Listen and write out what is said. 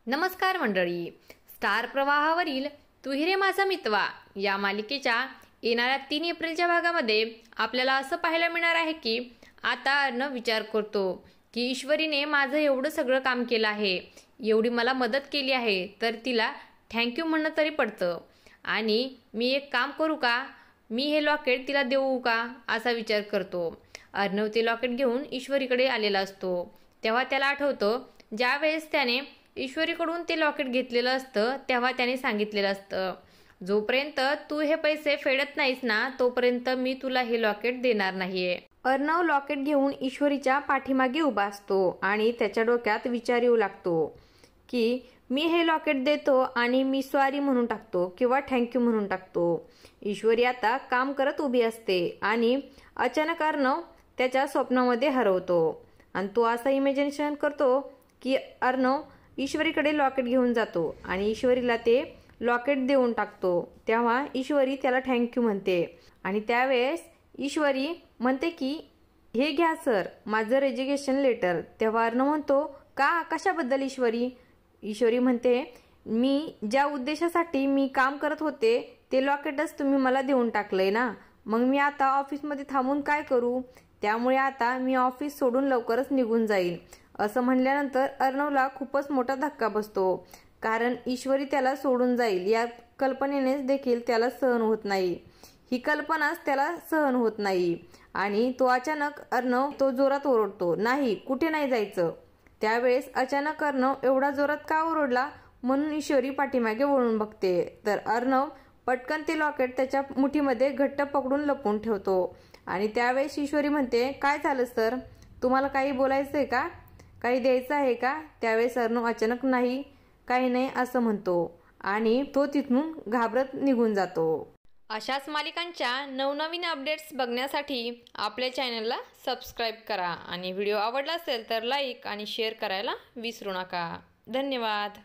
नमस्कार मंडळी, स्टार प्रवाहावरील तू ही रे माझा मितवा या मालिकेच्या येणाऱ्या 3 एप्रिलच्या भागामध्ये आपल्याला असं पाहायला मिळणार आहे की आता अर्णव विचार करतो की ईश्वरीने माझं एवढं सगळं काम केलं आहे, एवढी मला मदत केली आहे, तर तिला थँक्यू म्हणणं तरी पडतं. आणि मी एक काम करू का, मी हे लॉकेट तिला देऊ का, असा विचार करतो. अर्णव ते लॉकेट घेऊन ईश्वरीकडे आलेला असतो. तेव्हा त्याला आठवतं ज्यावेळेस त्याने ईश्वरीकडून ते लॉकेट घेतलेलं असतं तेव्हा त्याने सांगितलेलं असतं, जोपर्यंत तू हे पैसे फेडत नाहीस ना तोपर्यंत मी तुला हे लॉकेट देणार नाहीये. अर्णव लॉकेट घेऊन ईश्वरीच्या पाठीमागे उभा असतो आणि त्याच्या डोक्यात विचार येऊ लागतो की मी हे लॉकेट देतो आणि मी सॉरी म्हणून टाकतो किंवा थँक्यू म्हणून टाकतो. ईश्वरी आता काम करत उभी असते आणि अचानक अर्णव त्याच्या स्वप्नामध्ये हरवतो आणि तो असं इमॅजिनेशन करतो की अर्णव ईश्वरीकडे लॉकेट घेऊन जातो आणि ईश्वरीला ते लॉकेट देऊन टाकतो. तेव्हा ईश्वरी त्याला थँक्यू म्हणते आणि त्यावेळेस ईश्वरी म्हणते की हे घ्या सर, माझं रेजिग्नेशन लेटर. तेव्हा अर्णव म्हणतो का, कशाबद्दल ईश्वरी? ईश्वरी म्हणते मी ज्या उद्देशासाठी मी काम करत होते ते लॉकेटच तुम्ही मला देऊन टाकलंय ना, मग मी आता ऑफिसमध्ये थांबून काय करू, त्यामुळे आता मी ऑफिस सोडून लवकरच निघून जाईल. असं म्हणल्यानंतर अर्णवला खूपच मोठा धक्का बसतो, कारण ईश्वरी त्याला सोडून जाईल या कल्पनेनेच देखील त्याला सहन होत नाही. ही कल्पनाच त्याला सहन होत नाही आणि तो अचानक अर्णव तो जोरात ओरडतो, नाही कुठे नाही जायचं. त्यावेळेस अचानक अर्णव एवढा जोरात का ओरडला म्हणून ईश्वरी पाठीमागे वळून बघते, तर अर्णव पटकन ते लॉकेट त्याच्या मुठीमध्ये घट्ट पकडून लपवून ठेवतो. आणि त्यावेळेस ईश्वरी म्हणते काय झालं सर, तुम्हाला काही बोलायचंय का, काही द्यायचं आहे का? त्यावेळेस अर्णव अचानक नाही, काही नाही असं म्हणतो आणि तो तिथून घाबरत निघून जातो. अशाच मालिकांच्या नवनवीन अपडेट्स बघण्यासाठी आपल्या चॅनलला सबस्क्राईब करा आणि व्हिडिओ आवडला असेल तर लाईक आणि शेअर करायला विसरू नका. धन्यवाद.